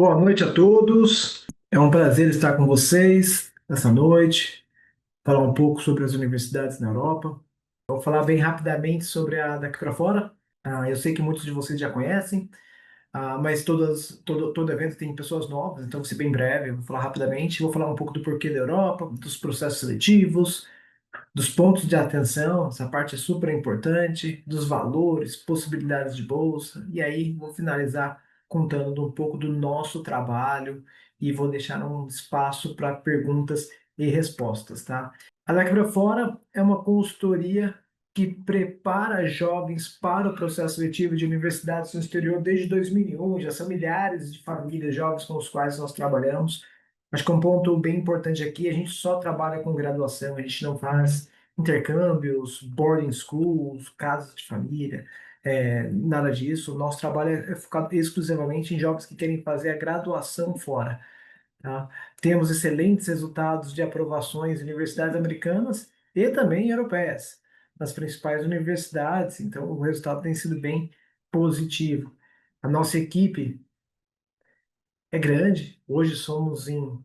Boa noite a todos. É um prazer estar com vocês essa noite, falar um pouco sobre as universidades na Europa. Vou falar bem rapidamente sobre a daqui para fora. Eu sei que muitos de vocês já conhecem, mas todo evento tem pessoas novas, então vou ser bem breve. Eu vou falar rapidamente. Vou falar um pouco do porquê da Europa, dos processos seletivos, dos pontos de atenção, essa parte é super importante, dos valores, possibilidades de bolsa, e aí vou finalizar contando um pouco do nosso trabalho e vou deixar um espaço para perguntas e respostas, tá? A Daqui para Fora é uma consultoria que prepara jovens para o processo seletivo de universidades no exterior desde 2001. Já são milhares de famílias jovens com os quais nós trabalhamos. Acho que um ponto bem importante aqui, a gente só trabalha com graduação, a gente não faz intercâmbios, boarding schools, casas de família, nada disso. O nosso trabalho é focado exclusivamente em jovens que querem fazer a graduação fora, tá? Temos excelentes resultados de aprovações em universidades americanas e também europeias, nas principais universidades, então o resultado tem sido bem positivo. A nossa equipe é grande, hoje somos em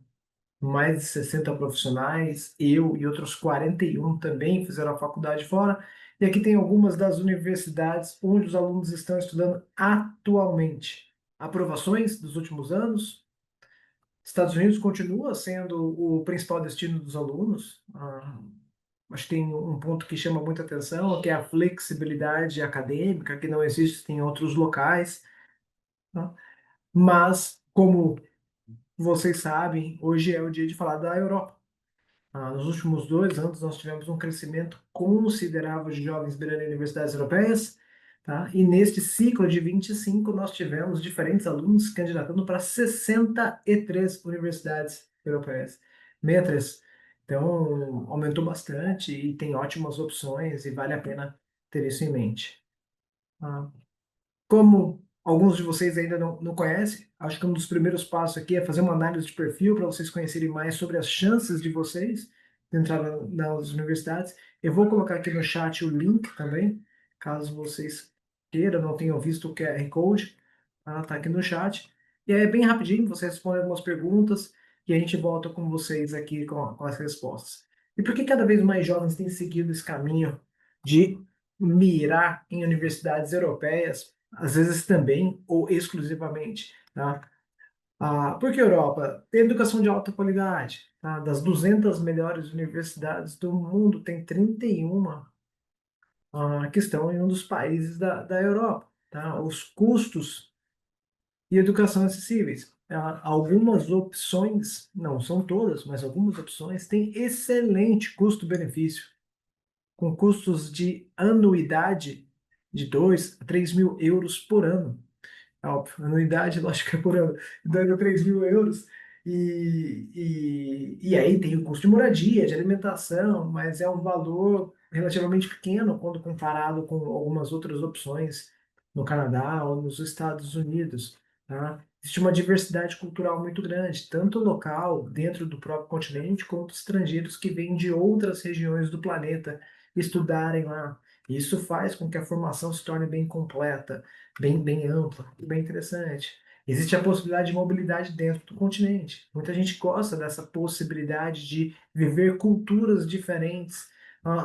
mais de 60 profissionais, eu e outros 41 também fizeram a faculdade fora. E aqui tem algumas das universidades onde os alunos estão estudando atualmente. Aprovações dos últimos anos. Estados Unidos continua sendo o principal destino dos alunos. Acho que tem um ponto que chama muita atenção, que é a flexibilidade acadêmica, que não existe em outros locais, tá? Mas, como vocês sabem, hoje é o dia de falar da Europa. Nos últimos 2 anos, nós tivemos um crescimento considerável de jovens beirando universidades europeias, tá? E neste ciclo de 25, nós tivemos diferentes alunos candidatando para 63 universidades europeias. 63. Então, aumentou bastante e tem ótimas opções e vale a pena ter isso em mente. Ah, Como alguns de vocês ainda não conhecem, acho que um dos primeiros passos aqui é fazer uma análise de perfil para vocês conhecerem mais sobre as chances de vocês de entrar nas universidades. Eu vou colocar aqui no chat o link também, caso vocês queiram, não tenham visto o QR Code, tá aqui no chat. E aí é bem rapidinho, você responde algumas perguntas e a gente volta com vocês aqui com as respostas. E por que cada vez mais jovens têm seguido esse caminho de mirar em universidades europeias, às vezes também ou exclusivamente, tá? Porque a Europa tem educação de alta qualidade, tá? Das 200 melhores universidades do mundo, tem 31 que estão em um dos países da Europa, tá? Os custos e educação acessíveis. Algumas opções, não são todas, mas algumas opções têm excelente custo-benefício, com custos de anuidade de 2 a 3 mil euros por ano. Óbvio, anuidade, lógico que é por ano, dando 3 mil euros. E aí tem o custo de moradia, de alimentação, mas é um valor relativamente pequeno quando comparado com algumas outras opções no Canadá ou nos Estados Unidos, tá? Existe uma diversidade cultural muito grande, tanto local, dentro do próprio continente, quanto estrangeiros que vêm de outras regiões do planeta estudarem lá. Isso faz com que a formação se torne bem completa, bem ampla, bem interessante. Existe a possibilidade de mobilidade dentro do continente. Muita gente gosta dessa possibilidade de viver culturas diferentes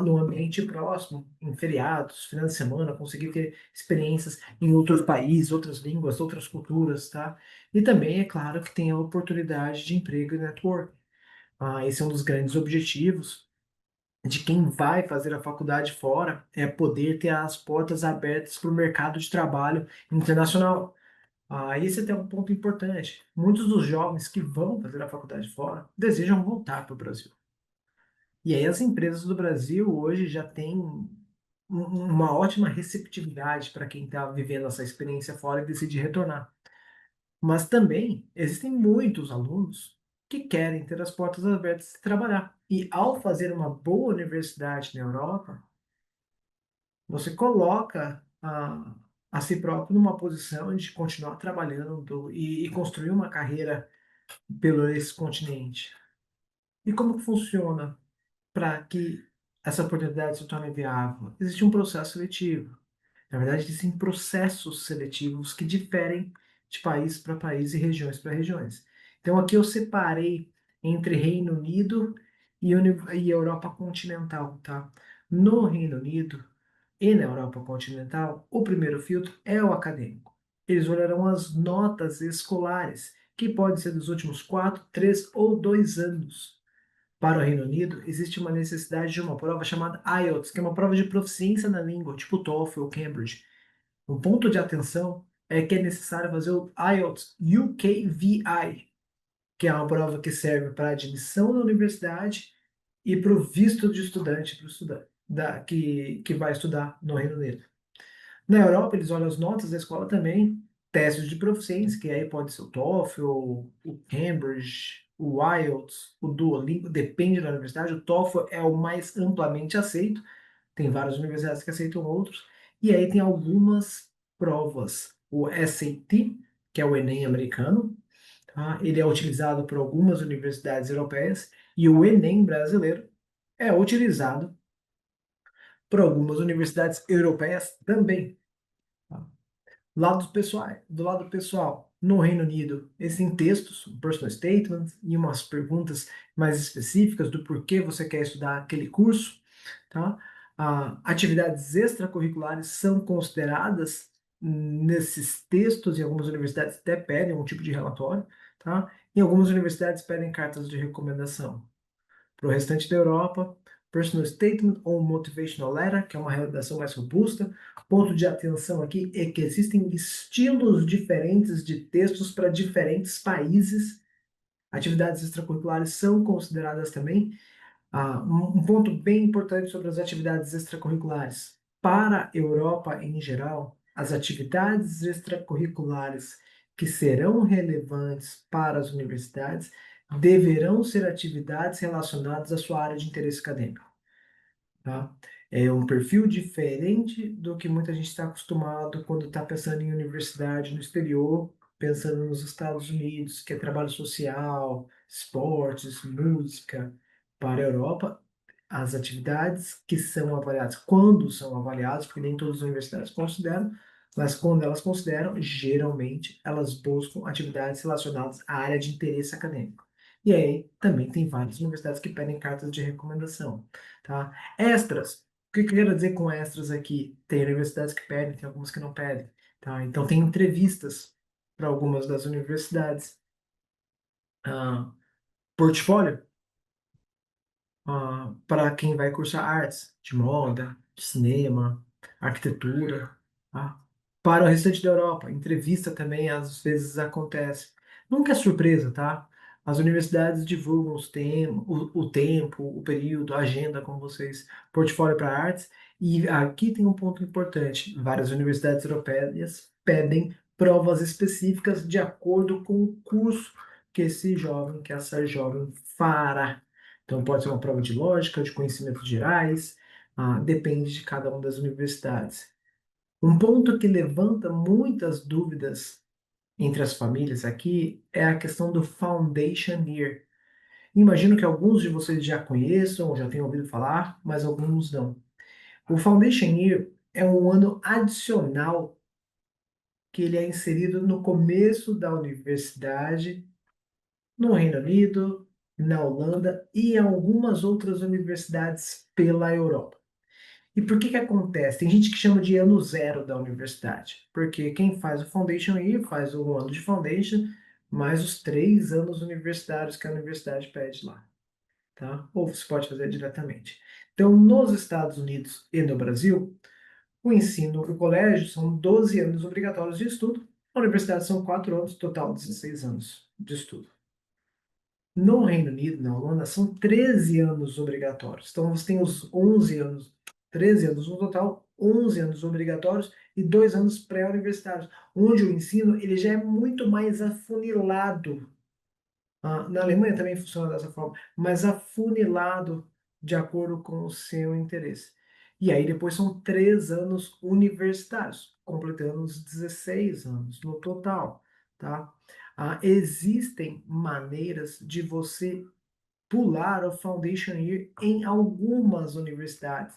no ambiente próximo, em feriados, finais de semana, conseguir ter experiências em outros países, outras línguas, outras culturas, tá? E também, é claro, que tem a oportunidade de emprego e network. Esse é um dos grandes objetivos de quem vai fazer a faculdade fora, é poder ter as portas abertas para o mercado de trabalho internacional. Esse é até um ponto importante. Muitos dos jovens que vão fazer a faculdade fora desejam voltar para o Brasil. E aí as empresas do Brasil hoje já têm uma ótima receptividade para quem está vivendo essa experiência fora e decide retornar. Mas também existem muitos alunos que querem ter as portas abertas de trabalhar. E ao fazer uma boa universidade na Europa, você coloca a si próprio numa posição de continuar trabalhando e construir uma carreira pelo esse continente. E como que funciona para que essa oportunidade se torne viável? Existe um processo seletivo. Na verdade, existem processos seletivos que diferem de país para país e regiões para regiões. Então aqui eu separei entre Reino Unido e Europa continental, tá? No Reino Unido e na Europa continental, o primeiro filtro é o acadêmico. Eles olharão as notas escolares, que podem ser dos últimos 4, 3 ou 2 anos. Para o Reino Unido, existe uma necessidade de uma prova chamada IELTS, que é uma prova de proficiência na língua, tipo TOEFL ou Cambridge. Um ponto de atenção é que é necessário fazer o IELTS UKVI, que é uma prova que serve para admissão na universidade e para o visto de estudante para o estudante que vai estudar no Reino Unido. Na Europa, eles olham as notas da escola também, testes de proficiência, que aí pode ser o TOEFL, o Cambridge, o IELTS, o Duolingo, depende da universidade. O TOEFL é o mais amplamente aceito, tem várias universidades que aceitam outros, e aí tem algumas provas. O SAT, que é o Enem americano, tá? Ele é utilizado por algumas universidades europeias, e o Enem brasileiro é utilizado por algumas universidades europeias também. Tá? Do lado pessoal, no Reino Unido, existem textos, um personal statement e umas perguntas mais específicas do porquê você quer estudar aquele curso, tá? Atividades extracurriculares são consideradas nesses textos, e algumas universidades até pedem um tipo de relatório, tá? Em algumas universidades pedem cartas de recomendação. Para o restante da Europa, Personal Statement ou Motivational Letter, que é uma redação mais robusta. Ponto de atenção aqui é que existem estilos diferentes de textos para diferentes países. Atividades extracurriculares são consideradas também. Um ponto bem importante sobre as atividades extracurriculares. Para a Europa em geral, as atividades extracurriculares que serão relevantes para as universidades deverão ser atividades relacionadas à sua área de interesse acadêmico, tá? É um perfil diferente do que muita gente está acostumado quando está pensando em universidade no exterior, pensando nos Estados Unidos, que é trabalho social, esportes, música. Para a Europa, as atividades que são avaliadas, quando são avaliadas, porque nem todas as universidades consideram, mas quando elas consideram, geralmente elas buscam atividades relacionadas à área de interesse acadêmico. E aí também tem várias universidades que pedem cartas de recomendação, tá? Extras. O que eu quero dizer com extras aqui? Tem universidades que pedem, tem algumas que não pedem, tá? Então tem entrevistas para algumas das universidades. Portfólio para quem vai cursar artes, de moda, de cinema, arquitetura, tá? Para o restante da Europa, entrevista também às vezes acontece. Nunca é surpresa, tá? As universidades divulgam o tempo, o período, a agenda com vocês, portfólio para artes. E aqui tem um ponto importante: várias universidades europeias pedem provas específicas de acordo com o curso que esse jovem, que essa jovem fará. Então, pode ser uma prova de lógica, de conhecimentos gerais, depende de cada uma das universidades. Um ponto que levanta muitas dúvidas entre as famílias aqui é a questão do Foundation Year. Imagino que alguns de vocês já conheçam ou já tenham ouvido falar, mas alguns não. O Foundation Year é um ano adicional que ele é inserido no começo da universidade no Reino Unido, na Holanda e em algumas outras universidades pela Europa. E por que que acontece? Tem gente que chama de ano zero da universidade, porque quem faz o Foundation Year faz um ano de Foundation, mais os 3 anos universitários que a universidade pede lá, tá? Ou você pode fazer diretamente. Então, nos Estados Unidos e no Brasil, o ensino, o colégio são 12 anos obrigatórios de estudo, a universidade são 4 anos, total 16 anos de estudo. No Reino Unido, na Holanda, são 13 anos obrigatórios. Então, você tem os 11 anos, 13 anos no total, 11 anos obrigatórios e 2 anos pré-universitários, onde o ensino ele já é muito mais afunilado. Na Alemanha também funciona dessa forma, mas afunilado de acordo com o seu interesse. E aí depois são 3 anos universitários, completando os 16 anos no total, tá? Existem maneiras de você pular o Foundation Year em algumas universidades.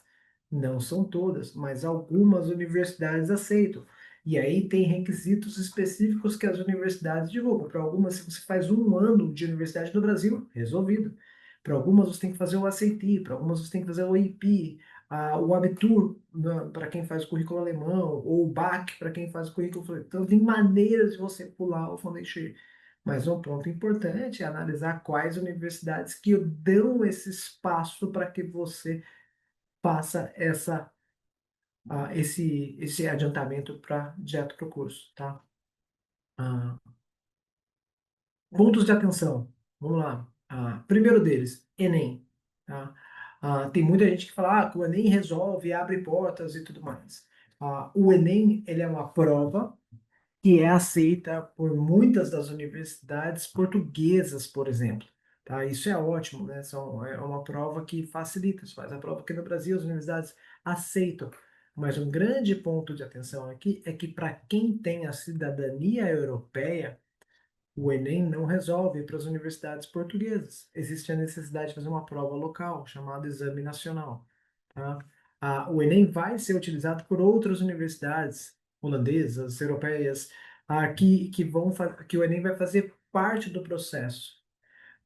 Não são todas, mas algumas universidades aceitam. E aí tem requisitos específicos que as universidades divulgam. Para algumas, se você faz um ano de universidade no Brasil, resolvido. Para algumas você tem que fazer o ACT, para algumas você tem que fazer o AP, o Abitur para quem faz o currículo alemão, ou o BAC para quem faz o currículo francês. Então tem maneiras de você pular o Foundation Year. Mas um ponto importante é analisar quais universidades que dão esse espaço para que você faça esse adiantamento direto para o curso, tá? Ah, pontos de atenção. Vamos lá. Primeiro deles, Enem. Tá? Tem muita gente que fala que o Enem resolve, abre portas e tudo mais. O Enem, ele é uma prova que é aceita por muitas das universidades portuguesas, por exemplo. Tá? Isso é ótimo, né? É uma prova que facilita. Você faz a prova aqui no Brasil, as universidades aceitam. Mas um grande ponto de atenção aqui é que para quem tem a cidadania europeia, o Enem não resolve para as universidades portuguesas. Existe a necessidade de fazer uma prova local, chamada Exame Nacional. Tá? O Enem vai ser utilizado por outras universidades holandesas, europeias, que o Enem vai fazer parte do processo.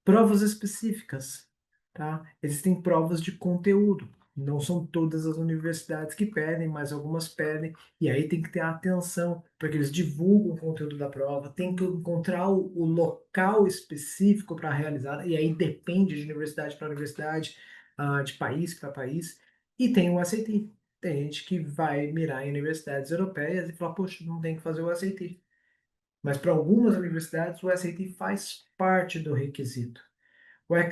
Provas específicas, tá? Existem provas de conteúdo. Não são todas as universidades que pedem, mas algumas pedem. E aí tem que ter atenção para que eles divulguem o conteúdo da prova. Tem que encontrar o local específico para realizar. E aí depende de universidade para universidade, de país para país. E tem o SAT. Tem gente que vai mirar em universidades europeias e falar, poxa, não tem que fazer o SAT. Mas para algumas universidades, o SAT faz parte do requisito.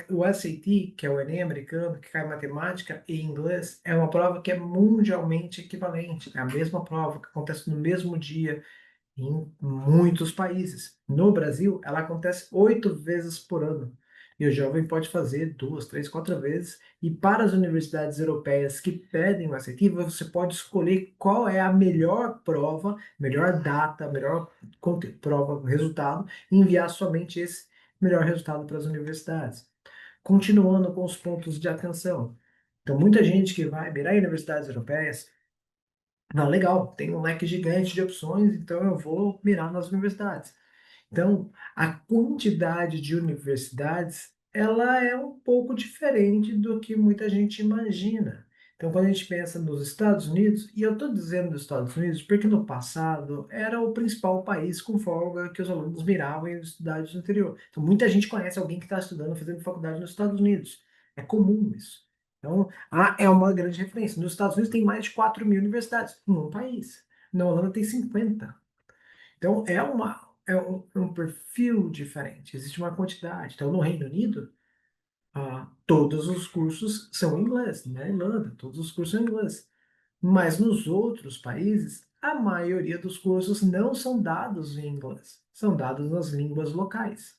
O SAT, que é o Enem americano, que cai em matemática e inglês, é uma prova que é mundialmente equivalente. É a mesma prova que acontece no mesmo dia em muitos países. No Brasil, ela acontece 8 vezes por ano. E o jovem pode fazer 2, 3, 4 vezes. E para as universidades europeias que pedem o SAT, você pode escolher qual é a melhor prova, melhor data, melhor prova, resultado, e enviar somente esse melhor resultado para as universidades. Continuando com os pontos de atenção. Então, muita gente que vai mirar em universidades europeias, não, legal, tem um leque gigante de opções, então eu vou mirar nas universidades. Então, a quantidade de universidades, ela é um pouco diferente do que muita gente imagina. Então, quando a gente pensa nos Estados Unidos, e eu estou dizendo dos Estados Unidos porque no passado era o principal país com folga que os alunos miravam em universidades no interior. Então, muita gente conhece alguém que está estudando, fazendo faculdade nos Estados Unidos. É comum isso. Então, é uma grande referência. Nos Estados Unidos tem mais de 4 mil universidades, em um país. Na Holanda tem 50. Então, é um perfil diferente, existe uma quantidade. Então, no Reino Unido, todos os cursos são em inglês, na Irlanda, todos os cursos são em inglês. Mas nos outros países, a maioria dos cursos não são dados em inglês, são dados nas línguas locais.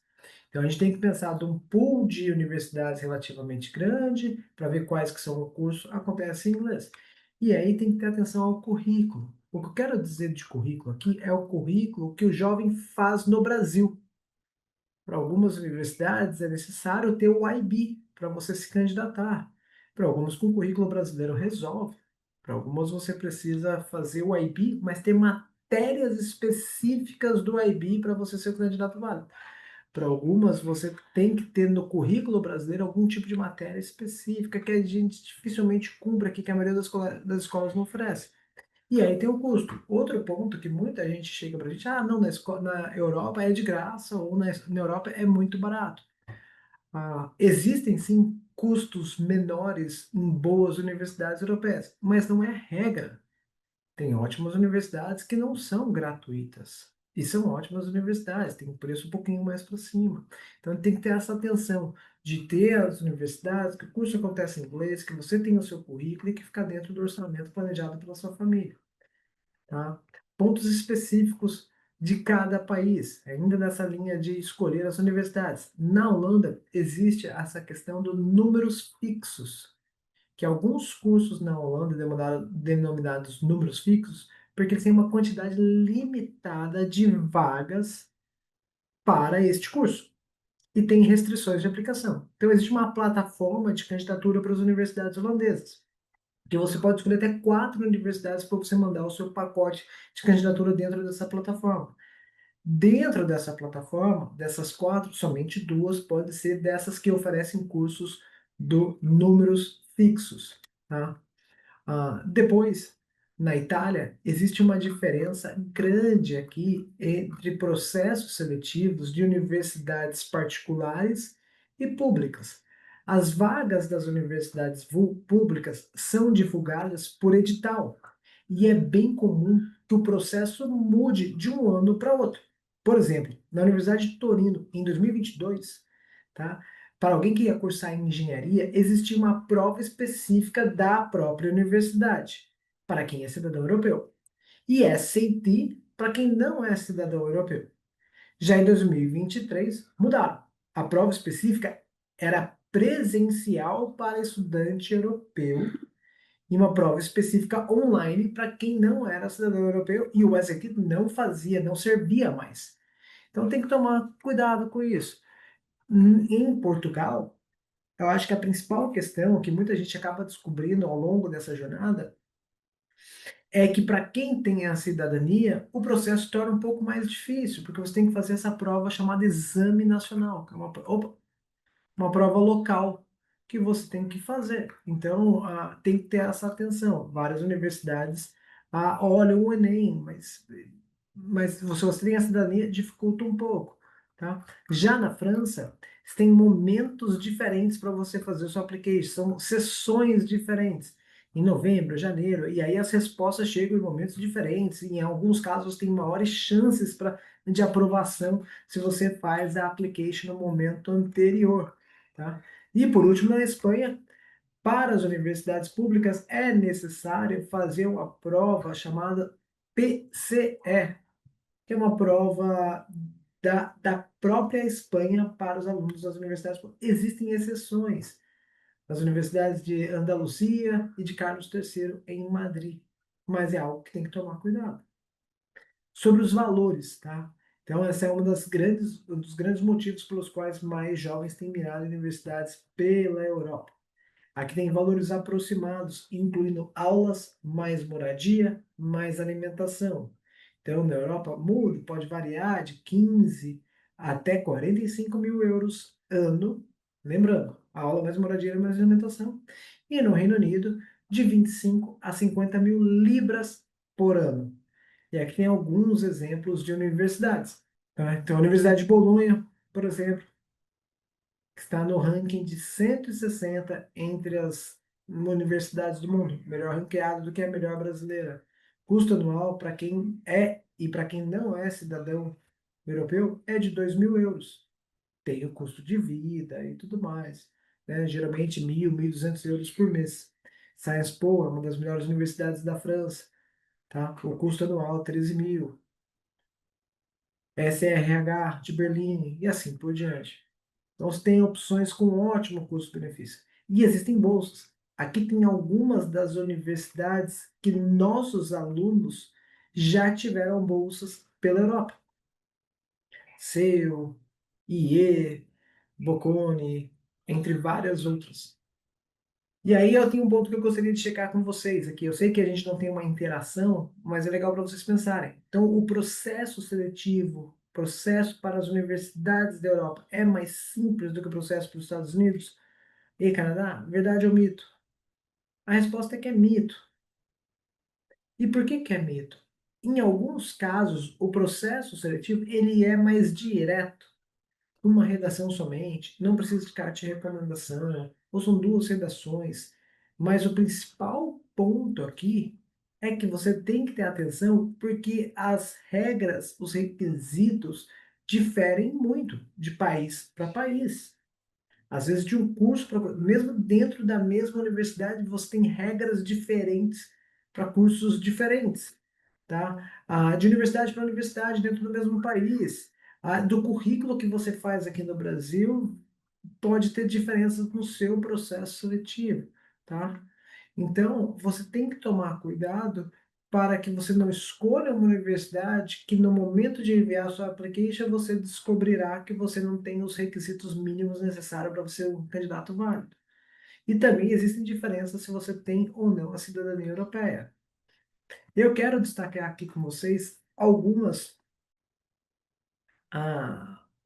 Então, a gente tem que pensar de um pool de universidades relativamente grande para ver quais que são os cursos acontecem em inglês. E aí tem que ter atenção ao currículo. O que eu quero dizer de currículo aqui é o currículo que o jovem faz no Brasil. Para algumas universidades é necessário ter o IB para você se candidatar. Para algumas com o currículo brasileiro resolve. Para algumas você precisa fazer o IB, mas ter matérias específicas do IB para você ser o candidato válido. Para algumas, você tem que ter no currículo brasileiro algum tipo de matéria específica que a gente dificilmente cumpre aqui, que a maioria das escolas não oferece. E aí tem o custo. Outro ponto que muita gente chega para a gente, não, na Europa é de graça ou na Europa é muito barato. Existem sim custos menores em boas universidades europeias, mas não é regra. Tem ótimas universidades que não são gratuitas. E são ótimas universidades, tem um preço um pouquinho mais para cima. Então tem que ter essa atenção de ter as universidades, que o curso acontece em inglês, que você tem o seu currículo e que fica dentro do orçamento planejado pela sua família. Tá? Pontos específicos de cada país, ainda nessa linha de escolher as universidades. Na Holanda existe essa questão dos números fixos que alguns cursos na Holanda denominados números fixos, porque eles têm uma quantidade limitada de vagas para este curso e tem restrições de aplicação. Então, existe uma plataforma de candidatura para as universidades holandesas. que você pode escolher até 4 universidades para você mandar o seu pacote de candidatura dentro dessa plataforma. Dentro dessa plataforma, dessas 4, somente 2 podem ser dessas que oferecem cursos do números fixos, tá? Depois, na Itália, existe uma diferença grande aqui entre processos seletivos de universidades particulares e públicas. As vagas das universidades públicas são divulgadas por edital, e é bem comum que o processo mude de um ano para outro. Por exemplo, na Universidade de Torino, em 2022, tá? Para alguém que ia cursar engenharia, existia uma prova específica da própria universidade, para quem é cidadão europeu, e SAT para quem não é cidadão europeu. Já em 2023, mudaram. A prova específica era presencial para estudante europeu e uma prova específica online para quem não era cidadão europeu, e o SAT não fazia, não servia mais. Então tem que tomar cuidado com isso. Em Portugal, eu acho que a principal questão que muita gente acaba descobrindo ao longo dessa jornada é que para quem tem a cidadania, o processo se torna um pouco mais difícil, porque você tem que fazer essa prova chamada Exame Nacional, que é uma prova local que você tem que fazer. Então, tem que ter essa atenção. Várias universidades olham o Enem, mas se você tem a cidadania, dificulta um pouco, tá? Já na França, você tem momentos diferentes para você fazer o seu application, são sessões diferentes. Em novembro, janeiro, e aí as respostas chegam em momentos diferentes. E em alguns casos, tem maiores chances de aprovação se você faz a application no momento anterior, tá? E por último, na Espanha, para as universidades públicas é necessário fazer uma prova chamada PCE, que é uma prova da própria Espanha para os alunos das universidades públicas. Existem exceções nas universidades de Andaluzia e de Carlos III em Madrid, mas é algo que tem que tomar cuidado. Sobre os valores, tá? Então, essa é um dos grandes motivos pelos quais mais jovens têm mirado em universidades pela Europa. Aqui tem valores aproximados, incluindo aulas, mais moradia, mais alimentação. Então, na Europa, pode variar de 15 até 45 mil euros ano, lembrando, aula, mais moradia, mais alimentação. E no Reino Unido, de 25 a 50 mil libras por ano. E aqui tem alguns exemplos de universidades, tá? Então, a Universidade de Bolonha, por exemplo, que está no ranking de 160 entre as universidades do mundo, melhor ranqueado do que a melhor brasileira. Custo anual para quem é e para quem não é cidadão europeu é de 2.000 euros. Tem o custo de vida e tudo mais, né? Geralmente 1.200 euros por mês. Sciences Po é uma das melhores universidades da França, tá? O custo anual 13 mil. SRH de Berlim e assim por diante. Então, você tem opções com ótimo custo-benefício. E existem bolsas. Aqui tem algumas das universidades que nossos alunos já tiveram bolsas pela Europa. CEU, IE, Bocconi, entre várias outras. E aí eu tenho um ponto que eu gostaria de checar com vocês aqui. Eu sei que a gente não tem uma interação, mas é legal para vocês pensarem. Então, o processo seletivo, processo para as universidades da Europa é mais simples do que o processo para os Estados Unidos e Canadá? Verdade ou mito? A resposta é que é mito. E por que que é mito? Em alguns casos, o processo seletivo ele é mais direto, uma redação somente, não precisa de carta de recomendação, ou são 2 redações. Mas o principal ponto aqui é que você tem que ter atenção porque as regras, os requisitos diferem muito de país para país. Às vezes, de um curso para mesmo dentro da mesma universidade, você tem regras diferentes para cursos diferentes, tá? De universidade para universidade dentro do mesmo país. Do currículo que você faz aqui no Brasil pode ter diferenças no seu processo seletivo, tá? Então, você tem que tomar cuidado para que você não escolha uma universidade que no momento de enviar a sua application você descobrirá que você não tem os requisitos mínimos necessários para ser um candidato válido. E também existem diferenças se você tem ou não a cidadania europeia. Eu quero destacar aqui com vocês algumas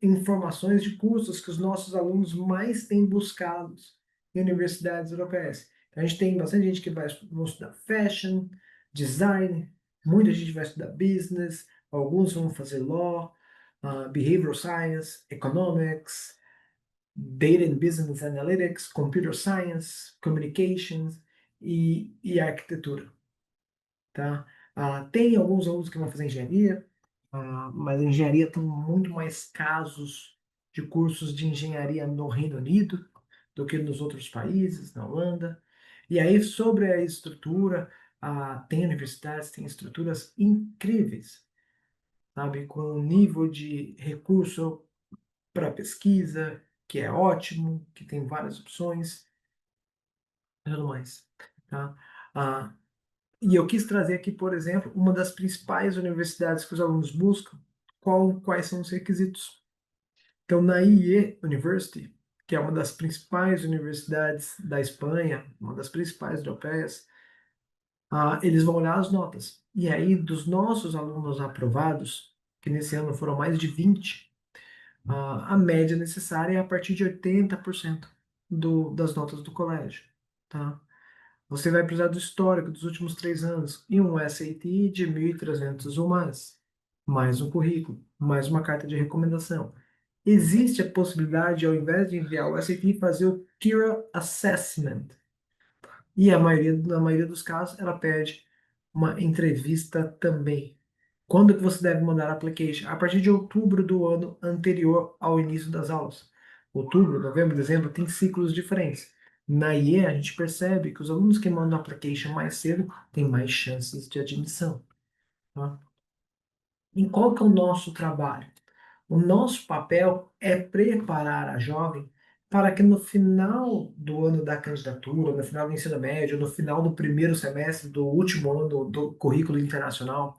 informações de cursos que os nossos alunos mais têm buscado em universidades europeias. Então, a gente tem bastante gente que vai estudar fashion, design, muita gente vai estudar business, alguns vão fazer law, behavioral science, economics, data and business analytics, computer science, communications e arquitetura, tá? Tem alguns alunos que vão fazer engenharia, mas a engenharia tem muito mais casos de cursos de engenharia no Reino Unido do que nos outros países, na Holanda. E aí, sobre a estrutura, tem universidades, tem estruturas incríveis, sabe? Com um nível de recurso para pesquisa, que é ótimo, que tem várias opções e tudo mais, tá? Ah, e eu quis trazer aqui, por exemplo, uma das principais universidades que os alunos buscam, quais são os requisitos. Então, na IE University, que é uma das principais universidades da Espanha, uma das principais europeias, eles vão olhar as notas. E aí, dos nossos alunos aprovados, que nesse ano foram mais de 20, a média necessária é a partir de 80% das notas do colégio, tá? Você vai precisar do histórico dos últimos 3 anos e um SAT de 1.300 ou mais um currículo, mais uma carta de recomendação. Existe a possibilidade, ao invés de enviar o SAT, fazer o Kira Assessment. E na maioria dos casos, ela pede uma entrevista também. Quando que você deve mandar a application? A partir de outubro do ano anterior ao início das aulas. Outubro, novembro, dezembro, tem ciclos diferentes. Na IE, a gente percebe que os alunos que mandam a application mais cedo têm mais chances de admissão, tá? E qual que é o nosso trabalho? O nosso papel é preparar a jovem para que no final do ano da candidatura, no final do ensino médio, no final do primeiro semestre do último ano do currículo internacional,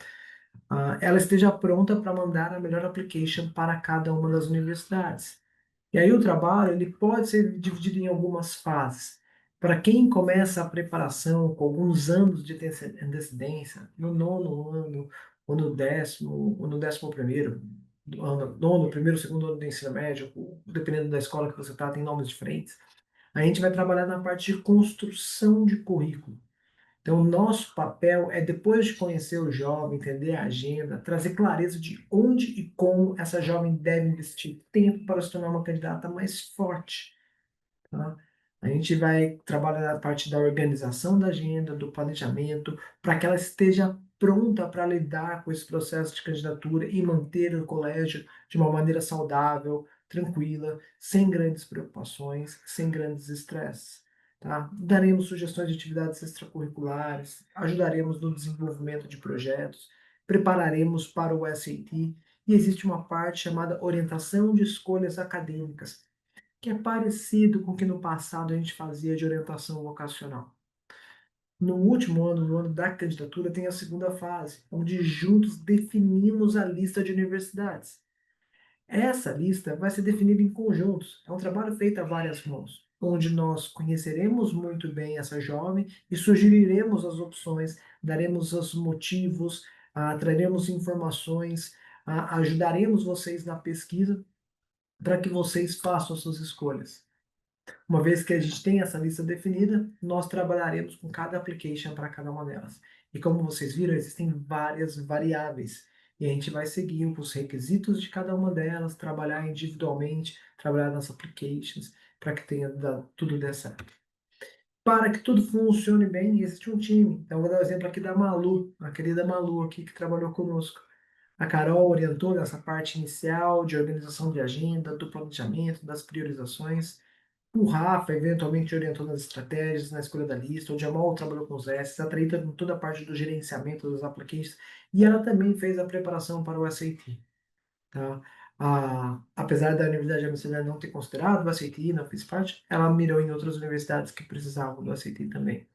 ela esteja pronta para mandar a melhor application para cada uma das universidades. E aí o trabalho ele pode ser dividido em algumas fases. Para quem começa a preparação com alguns anos de antecedência, no nono ano, ou no décimo, ou no 11º, nono, primeiro, segundo ano do ensino médio, dependendo da escola que você está, tem nomes diferentes. A gente vai trabalhar na parte de construção de currículo. Então, o nosso papel é, depois de conhecer o jovem, entender a agenda, trazer clareza de onde e como essa jovem deve investir tempo para se tornar uma candidata mais forte, tá? A gente vai trabalhar na parte da organização da agenda, do planejamento, para que ela esteja pronta para lidar com esse processo de candidatura e manter o colégio de uma maneira saudável, tranquila, sem grandes preocupações, sem grandes estresses. Tá? Daremos sugestões de atividades extracurriculares, ajudaremos no desenvolvimento de projetos, prepararemos para o SAT e existe uma parte chamada orientação de escolhas acadêmicas, que é parecido com o que no passado a gente fazia de orientação vocacional. No último ano, no ano da candidatura, tem a segunda fase, onde juntos definimos a lista de universidades. Essa lista vai ser definida em conjuntos, é um trabalho feito a várias mãos, onde nós conheceremos muito bem essa jovem e sugeriremos as opções, daremos os motivos, traremos informações, ajudaremos vocês na pesquisa para que vocês façam as suas escolhas. Uma vez que a gente tem essa lista definida, nós trabalharemos com cada application para cada uma delas. E como vocês viram, existem várias variáveis. E a gente vai seguir os requisitos de cada uma delas, trabalhar individualmente, trabalhar nas applications, para que tudo dê certo. Para que tudo funcione bem, existe um time. Então, vou dar o um exemplo aqui da Malu, a querida Malu aqui que trabalhou conosco. A Carol orientou nessa parte inicial de organização de agenda, do planejamento, das priorizações. O Rafa, eventualmente, orientou nas estratégias, na escolha da lista. O Jamal trabalhou com os S, a Thaíta com toda a parte do gerenciamento das applications. E ela também fez a preparação para o SAT. Tá? Apesar da Universidade de Amsterdã não ter considerado o SAT, não fez parte, ela mirou em outras universidades que precisavam do SAT também.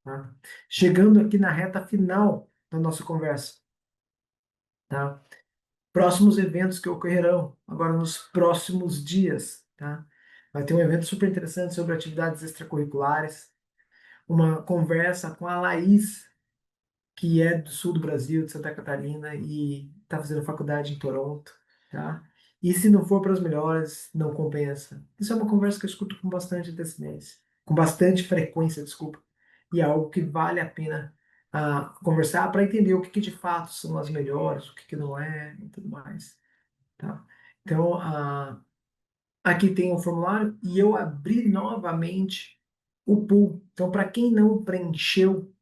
Tá? Chegando aqui na reta final da nossa conversa. Tá? Próximos eventos que ocorrerão agora nos próximos dias. Tá? Vai ter um evento super interessante sobre atividades extracurriculares, uma conversa com a Laís, que é do sul do Brasil, de Santa Catarina, e está fazendo faculdade em Toronto, tá? E se não for para os melhores, não compensa. Isso é uma conversa que eu escuto com bastante antecedência, com bastante frequência, desculpa, e é algo que vale a pena conversar para entender o que de fato são as melhores, o que não é e tudo mais, tá? Então, aqui tem o formulário e eu abri novamente o pool. Então, para quem não preencheu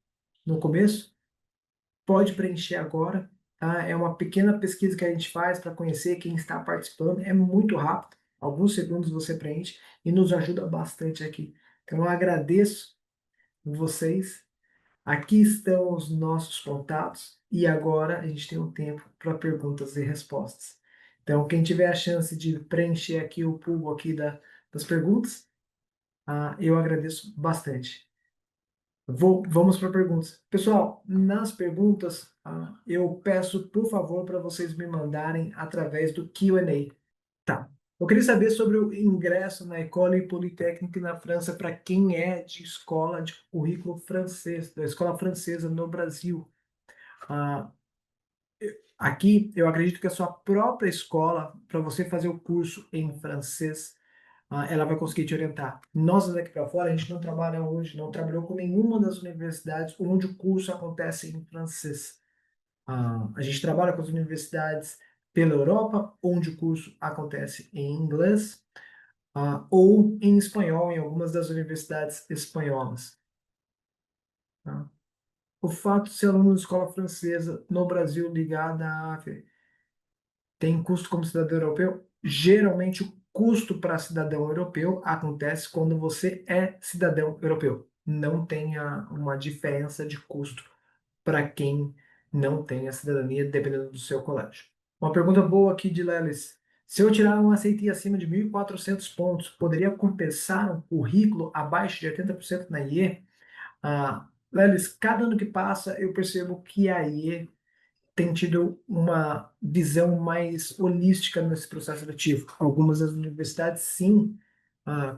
no começo, pode preencher agora, tá? É uma pequena pesquisa que a gente faz para conhecer quem está participando. É muito rápido, alguns segundos você preenche e nos ajuda bastante aqui. Então, eu agradeço vocês. Aqui estão os nossos contatos e agora a gente tem um tempo para perguntas e respostas. Então, quem tiver a chance de preencher aqui o pool aqui das perguntas, eu agradeço bastante. Vamos para perguntas. Pessoal, nas perguntas, eu peço, por favor, para vocês me mandarem através do Q&A. Tá. Eu queria saber sobre o ingresso na École Polytechnique na França para quem é de escola de currículo francês, da escola francesa no Brasil. Ah, Aqui, eu acredito que a sua própria escola, para você fazer o curso em francês, ela vai conseguir te orientar. Nós daqui para fora, a gente não trabalha hoje, não trabalhou com nenhuma das universidades onde o curso acontece em francês. A gente trabalha com as universidades pela Europa, onde o curso acontece em inglês, ou em espanhol, em algumas das universidades espanholas. Tá? O fato de ser aluno de escola francesa no Brasil ligada à tem custo como cidadão europeu? Geralmente, o custo para cidadão europeu acontece quando você é cidadão europeu. Não tem uma diferença de custo para quem não tem a cidadania, dependendo do seu colégio. Uma pergunta boa aqui de Lelis. Se eu tirar um ACT acima de 1.400 pontos, poderia compensar um currículo abaixo de 80% na IE? Lelis, cada ano que passa, eu percebo que a IE tem tido uma visão mais holística nesse processo seletivo. Algumas das universidades, sim,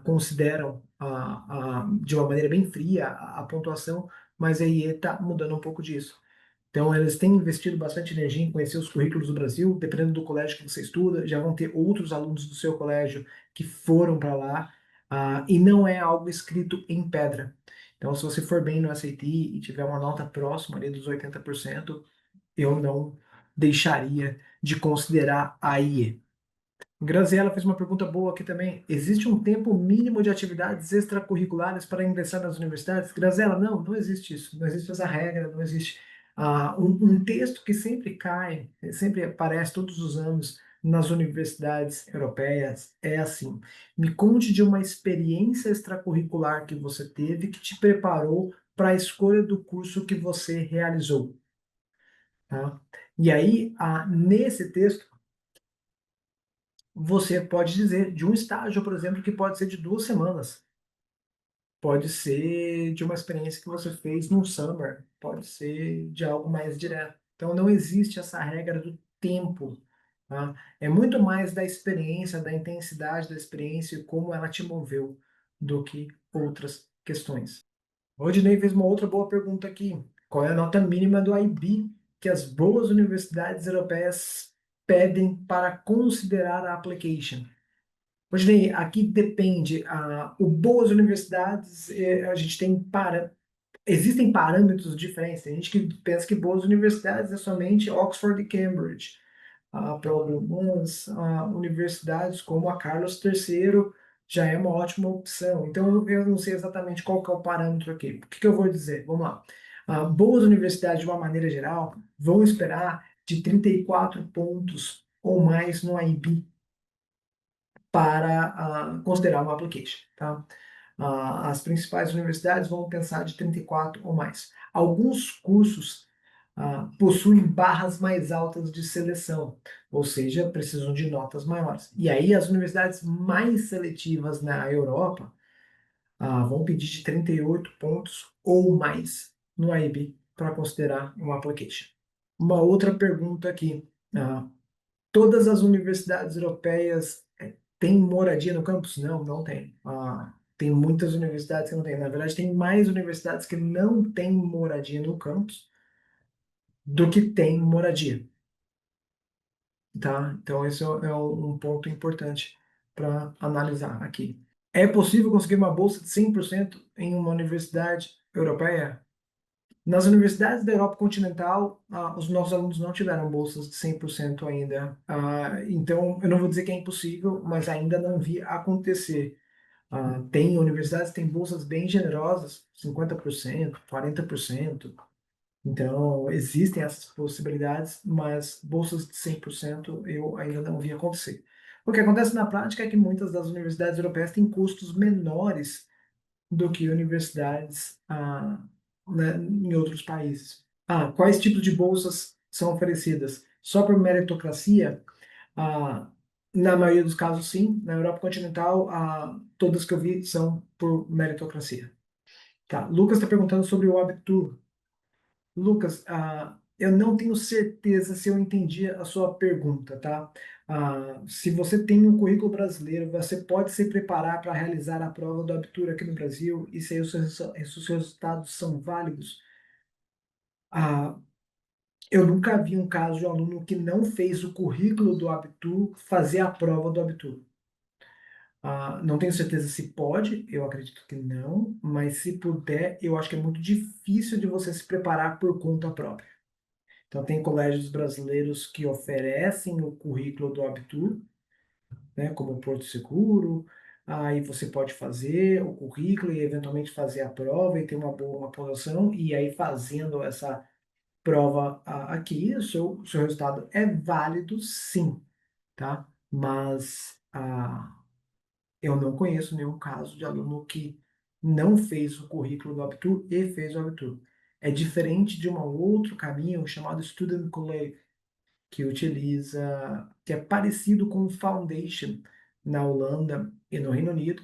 consideram de uma maneira bem fria a pontuação, mas a IE está mudando um pouco disso. Então, eles têm investido bastante energia em conhecer os currículos do Brasil, dependendo do colégio que você estuda, já vão ter outros alunos do seu colégio que foram para lá, e não é algo escrito em pedra. Então, se você for bem no SAT e tiver uma nota próxima ali dos 80%, eu não deixaria de considerar a IE. Graziela fez uma pergunta boa aqui também. Existe um tempo mínimo de atividades extracurriculares para ingressar nas universidades? Graziela, não existe isso. Não existe essa regra, não existe. Um texto que sempre cai, sempre aparece todos os anos nas universidades europeias é assim: me conte de uma experiência extracurricular que você teve que te preparou para a escolha do curso que você realizou. Tá? E aí, nesse texto, você pode dizer de um estágio, por exemplo, que pode ser de 2 semanas, pode ser de uma experiência que você fez num summer, pode ser de algo mais direto. Então, não existe essa regra do tempo. Tá? É muito mais da experiência, da intensidade da experiência e como ela te moveu do que outras questões. O Rodinei fez uma outra boa pergunta aqui. Qual é a nota mínima do IB que as boas universidades europeias pedem para considerar a application? Rodinei, aqui depende. O boas universidades, a gente tem existem parâmetros diferentes. Tem gente que pensa que boas universidades é somente Oxford e Cambridge. Para algumas universidades, como a Carlos III, já é uma ótima opção. Então, eu não sei exatamente qual que é o parâmetro aqui. O que que eu vou dizer? Vamos lá. Boas universidades, de uma maneira geral, vão esperar de 34 pontos ou mais no IB para considerar uma application. Tá? As principais universidades vão pensar de 34 ou mais. Alguns cursos possuem barras mais altas de seleção, ou seja, precisam de notas maiores. E aí as universidades mais seletivas na Europa vão pedir de 38 pontos ou mais no IB para considerar uma application. Uma outra pergunta aqui. Todas as universidades europeias Tem moradia no campus? Não, não tem. Tem muitas universidades que não têm. Na verdade, tem mais universidades que não têm moradia no campus do que tem moradia, tá? Então, esse é um ponto importante para analisar aqui. É possível conseguir uma bolsa de 100% em uma universidade europeia? Nas universidades da Europa continental, os nossos alunos não tiveram bolsas de 100% ainda. Então, eu não vou dizer que é impossível, mas ainda não vi acontecer. Tem universidades que têm bolsas bem generosas, 50%, 40%. Então, existem essas possibilidades, mas bolsas de 100% eu ainda não vi acontecer. O que acontece na prática é que muitas das universidades europeias têm custos menores do que universidades né, em outros países. Quais tipos de bolsas são oferecidas? Só por meritocracia? Ah, Na maioria dos casos, sim. Na Europa continental, todas que eu vi são por meritocracia. Tá. Lucas está perguntando sobre o Abitur. Lucas, eu não tenho certeza se eu entendi a sua pergunta, tá? Se você tem um currículo brasileiro, você pode se preparar para realizar a prova do Abitur aqui no Brasil e se os seus resultados são válidos. Ah, eu nunca vi um caso de um aluno que não fez o currículo do Abitur fazer a prova do Abitur. Não tenho certeza se pode, eu acredito que não, mas se puder, eu acho que é muito difícil de você se preparar por conta própria. Então, tem colégios brasileiros que oferecem o currículo do Abitur, né, como o Porto Seguro. Aí você pode fazer o currículo e eventualmente fazer a prova e ter uma boa uma pontuação. E aí, fazendo essa prova aqui, o seu resultado é válido, sim, tá? Mas eu não conheço nenhum caso de aluno que não fez o currículo do Abitur e fez o Abitur. É diferente de um outro caminho chamado Student College, que é parecido com o Foundation na Holanda e no Reino Unido,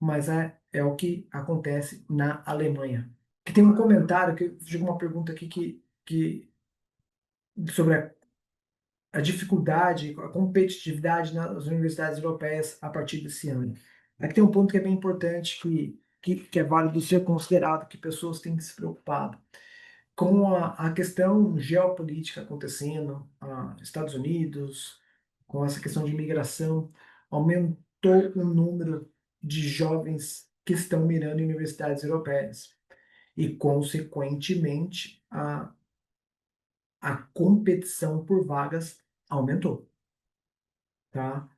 mas é o que acontece na Alemanha. Que tem um comentário que chegou uma pergunta aqui sobre a dificuldade, a competitividade nas universidades europeias a partir desse ano. Aqui tem um ponto que é bem importante que é válido ser considerado, que pessoas têm que se preocupar com a questão geopolítica acontecendo, Estados Unidos, com essa questão de imigração, aumentou o número de jovens que estão mirando em universidades europeias e, consequentemente, a competição por vagas aumentou, tá?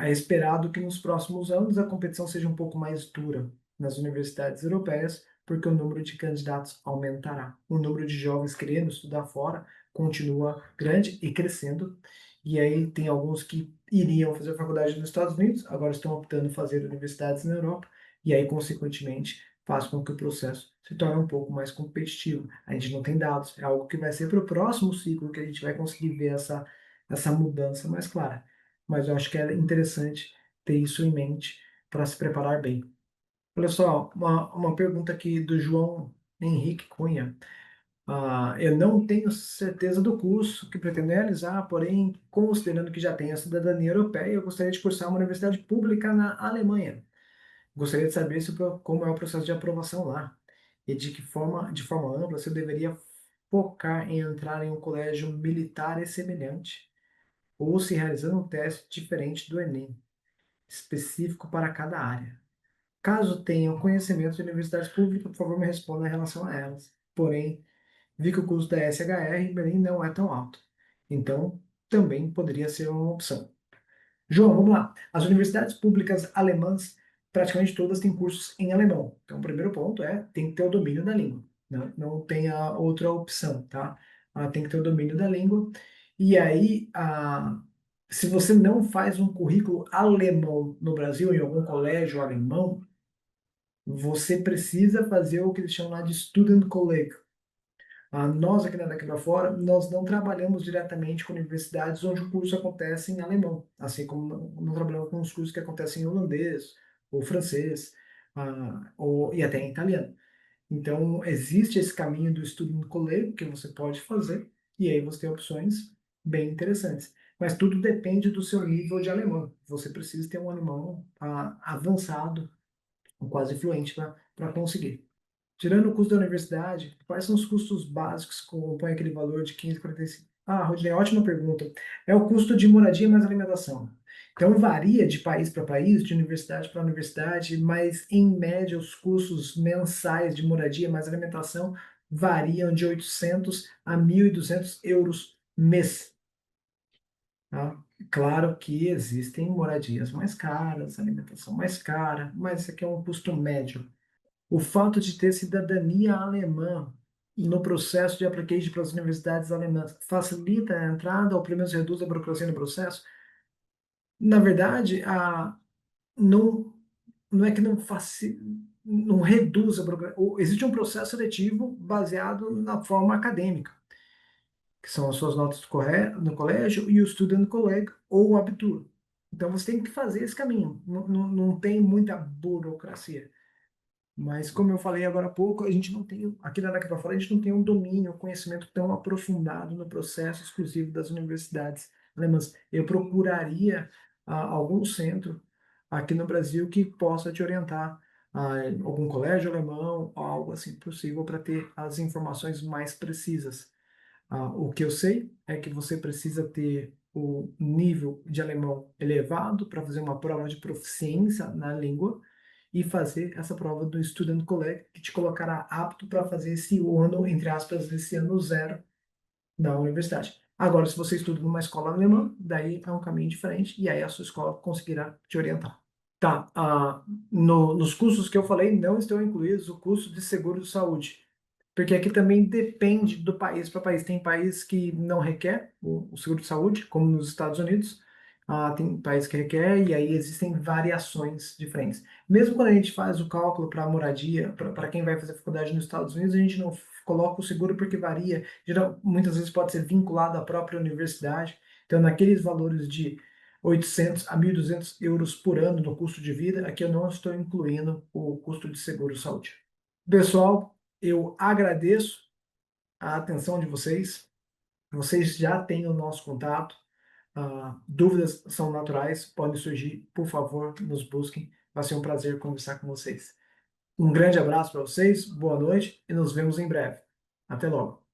É esperado que nos próximos anos a competição seja um pouco mais dura nas universidades europeias, porque o número de candidatos aumentará. O número de jovens querendo estudar fora continua grande e crescendo. E aí tem alguns que iriam fazer faculdade nos Estados Unidos, agora estão optando fazer universidades na Europa, e aí, consequentemente, faz com que o processo se torne um pouco mais competitivo. A gente não tem dados, é algo que vai ser para o próximo ciclo que a gente vai conseguir ver essa mudança mais clara, mas eu acho que é interessante ter isso em mente para se preparar bem. Olha só, uma pergunta aqui do João Henrique Cunha. Eu não tenho certeza do curso que pretendo realizar, porém, considerando que já tenho a cidadania europeia, eu gostaria de cursar uma universidade pública na Alemanha. Gostaria de saber como é o processo de aprovação lá e de forma ampla, se eu deveria focar em entrar em um colégio militar e semelhante ou se realizando um teste diferente do Enem, específico para cada área. Caso tenham conhecimento de universidades públicas, por favor, me responda em relação a elas. Porém, vi que o custo da SHR em Berlim não é tão alto. Então, também poderia ser uma opção. João, vamos lá. As universidades públicas alemãs, praticamente todas têm cursos em alemão. Então, o primeiro ponto tem que ter o domínio da língua. Não tem a outra opção, tá? Tem que ter o domínio da língua. E aí, se você não faz um currículo alemão no Brasil, em algum colégio alemão, você precisa fazer o que eles chamam lá de Student College. Nós aqui na Daqui para Fora, nós não trabalhamos diretamente com universidades onde o curso acontece em alemão, assim como não trabalhamos com os cursos que acontecem em holandês, ou francês, e até em italiano. Então, existe esse caminho do estudo no colégio que você pode fazer, e aí você tem opções bem interessantes. Mas tudo depende do seu nível de alemão. Você precisa ter um alemão avançado, quase fluente, para conseguir. Tirando o custo da universidade, quais são os custos básicos que compõem aquele valor de 15,45? Ah, Rodney, ótima pergunta. É o custo de moradia mais alimentação. Então, varia de país para país, de universidade para universidade, mas, em média, os custos mensais de moradia mais alimentação variam de 800 a 1.200 euros mês. Tá? Claro que existem moradias mais caras, alimentação mais cara, mas isso aqui é um custo médio. O fato de ter cidadania alemã no processo de application para as universidades alemãs facilita a entrada ou pelo menos reduz a burocracia no processo? Na verdade, não, não é que não reduz a burocracia. Existe um processo seletivo baseado na forma acadêmica, que são as suas notas no colégio e o Student Colleg ou o Abitur. Então você tem que fazer esse caminho. Não tem muita burocracia. Mas, como eu falei agora há pouco, a gente não tem, aqui na Daqui para Fora, a gente não tem um domínio, um conhecimento tão aprofundado no processo exclusivo das universidades alemãs. Eu procuraria algum centro aqui no Brasil que possa te orientar, algum colégio alemão, algo assim possível, para ter as informações mais precisas. O que eu sei é que você precisa ter o nível de alemão elevado para fazer uma prova de proficiência na língua e fazer essa prova do Student College, que te colocará apto para fazer esse ano, entre aspas, esse ano zero da universidade. Agora, se você estuda numa escola alemã, daí é um caminho diferente e aí a sua escola conseguirá te orientar. Tá, nos custos que eu falei, não estão incluídos o custo de seguro de saúde. Porque aqui também depende do país para país. Tem país que não requer o seguro de saúde, como nos Estados Unidos. Tem país que requer, e aí existem variações diferentes. Mesmo quando a gente faz o cálculo para a moradia, para quem vai fazer faculdade nos Estados Unidos, a gente não coloca o seguro porque varia. Muitas vezes pode ser vinculado à própria universidade. Então, naqueles valores de 800 a 1.200 euros por ano no custo de vida, aqui eu não estou incluindo o custo de seguro de saúde. Pessoal, eu agradeço a atenção de vocês. Vocês já têm o nosso contato. Dúvidas são naturais, podem surgir. Por favor, nos busquem. Vai ser um prazer conversar com vocês. Um grande abraço para vocês, boa noite e nos vemos em breve. Até logo.